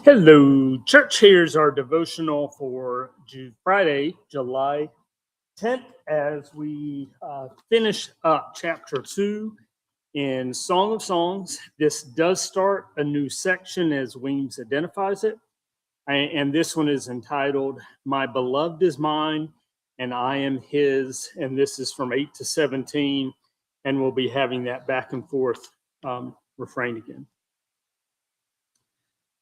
Hello, church. Here's our devotional for Friday, July 10th, as we finish up chapter 2 in Song of Songs. This does start a new section as Weems identifies it, and this one is entitled, My Beloved is Mine, and I Am His, and this is from 8 to 17, and we'll be having that back and forth refrain again.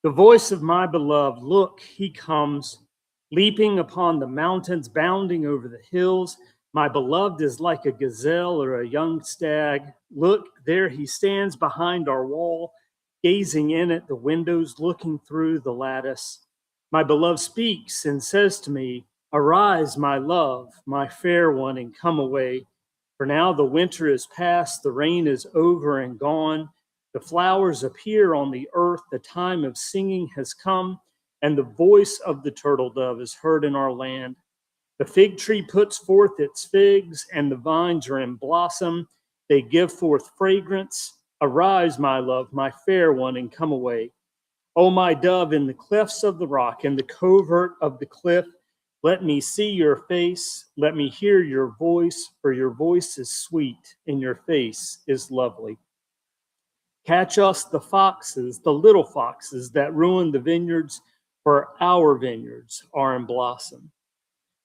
The voice of my beloved, look, he comes, leaping upon the mountains, bounding over the hills. My beloved is like a gazelle or a young stag. Look, there he stands behind our wall, gazing in at the windows, looking through the lattice. My beloved speaks and says to me, arise, my love, my fair one, and come away. For now the winter is past, the rain is over and gone. The flowers appear on the earth, the time of singing has come, and the voice of the turtle dove is heard in our land. The fig tree puts forth its figs, and the vines are in blossom. They give forth fragrance. Arise, my love, my fair one, and come away. O my dove, in the clefts of the rock, in the covert of the cliff, let me see your face, let me hear your voice, for your voice is sweet, and your face is lovely. Catch us the foxes, the little foxes that ruin the vineyards, for our vineyards are in blossom.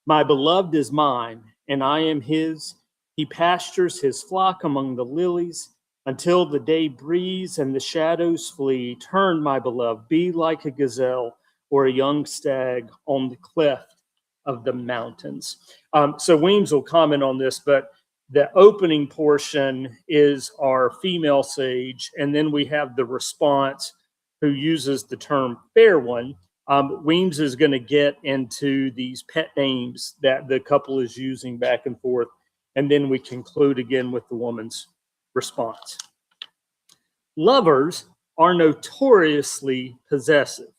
My beloved is mine, and I am his. He pastures his flock among the lilies until the day breeze and the shadows flee. Turn, my beloved, be like a gazelle or a young stag on the cleft of the mountains. So Weems will comment on this, but the opening portion is our female sage, and then we have the response who uses the term fair one. Weems is going to get into these pet names that the couple is using back and forth, and then we conclude again with the woman's response. Lovers are notoriously possessive.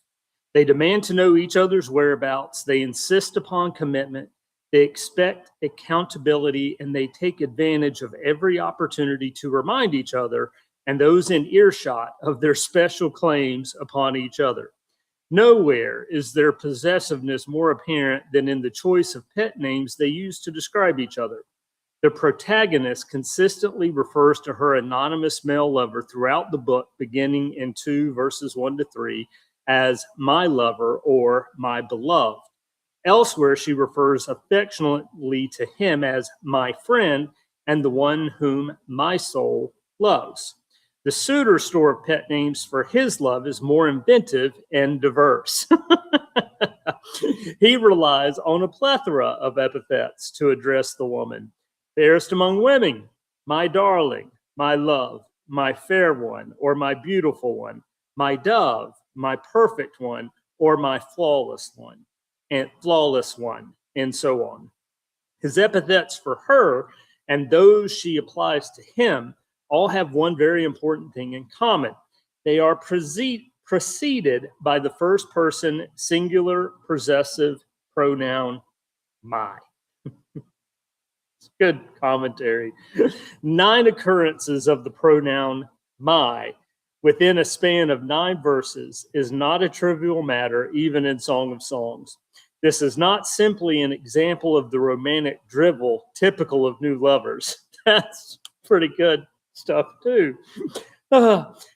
They demand to know each other's whereabouts. They insist upon commitment. They expect accountability, and they take advantage of every opportunity to remind each other and those in earshot of their special claims upon each other. Nowhere is their possessiveness more apparent than in the choice of pet names they use to describe each other. The protagonist consistently refers to her anonymous male lover throughout the book, beginning in 2 verses 1 to 3, as my lover or my beloved. Elsewhere, she refers affectionately to him as my friend and the one whom my soul loves. The suitor store of pet names for his love is more inventive and diverse. He relies on a plethora of epithets to address the woman. Fairest among women, my darling, my love, my fair one, or my beautiful one, my dove, my perfect one, or my flawless one, and so on. His epithets for her and those she applies to him all have one very important thing in common. They are preceded by the first person singular possessive pronoun my. It's good commentary. 9 occurrences of the pronoun my within a span of 9 verses is not a trivial matter, even in Song of Songs. This is not simply an example of the romantic drivel typical of new lovers. That's pretty good stuff, too.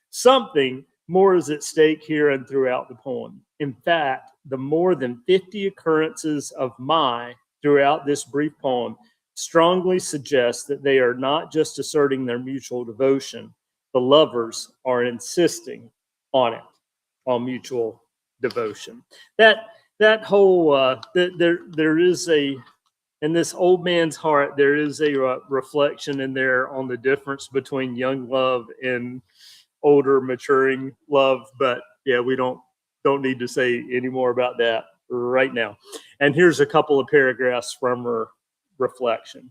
Something more is at stake here and throughout the poem. In fact, the more than 50 occurrences of my throughout this brief poem strongly suggest that they are not just asserting their mutual devotion. The lovers are insisting on it, on mutual devotion. That whole there is a, in this old man's heart, there is a reflection in there on the difference between young love and older maturing love. But yeah, we don't need to say any more about that right now. And here's a couple of paragraphs from her reflection.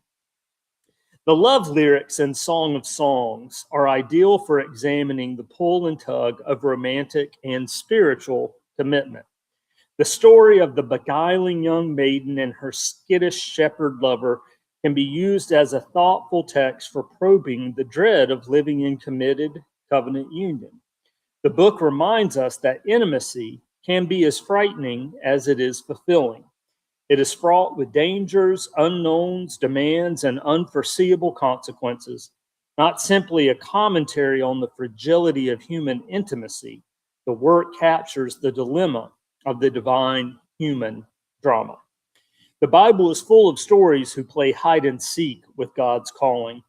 The love lyrics in Song of Songs are ideal for examining the pull and tug of romantic and spiritual commitment. The story of the beguiling young maiden and her skittish shepherd lover can be used as a thoughtful text for probing the dread of living in committed covenant union. The book reminds us that intimacy can be as frightening as it is fulfilling. It is fraught with dangers, unknowns, demands, and unforeseeable consequences, not simply a commentary on the fragility of human intimacy. The work captures the dilemma of the divine human drama. The Bible is full of stories who play hide and seek with God's calling.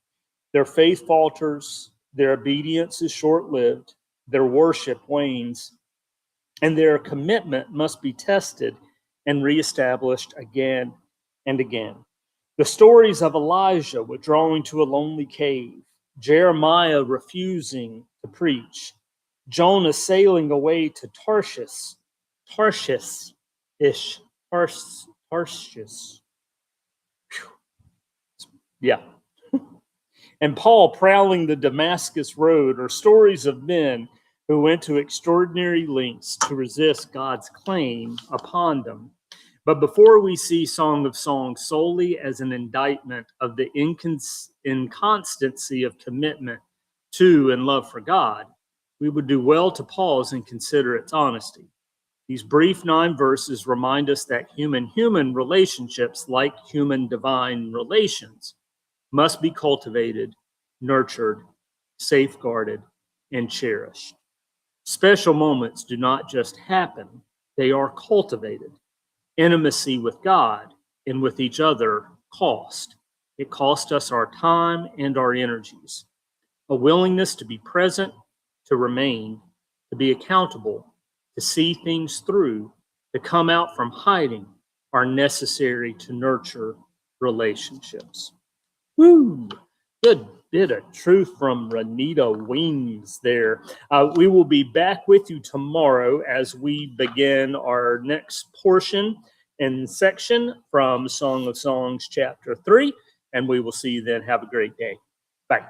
Their faith falters, their obedience is short lived, their worship wanes, and their commitment must be tested and reestablished again and again. The stories of Elijah withdrawing to a lonely cave, Jeremiah refusing to preach, Jonah sailing away to Tarshish, yeah, and Paul prowling the Damascus road are stories of men who went to extraordinary lengths to resist God's claim upon them. But before we see Song of Songs solely as an indictment of the inconstancy of commitment to and love for God, we would do well to pause and consider its honesty. These brief 9 verses remind us that human-human relationships, like human-divine relations, must be cultivated, nurtured, safeguarded, and cherished. Special moments do not just happen, they are cultivated. Intimacy with God and with each other cost. It cost us our time and our energies. A willingness to be present, to remain, to be accountable, to see things through, to come out from hiding are necessary to nurture relationships. Woo! Good bit of truth from Renita Wings there. We will be back with you tomorrow as we begin our next portion and section from Song of Songs chapter 3, and we will see you then. Have a great day. Bye.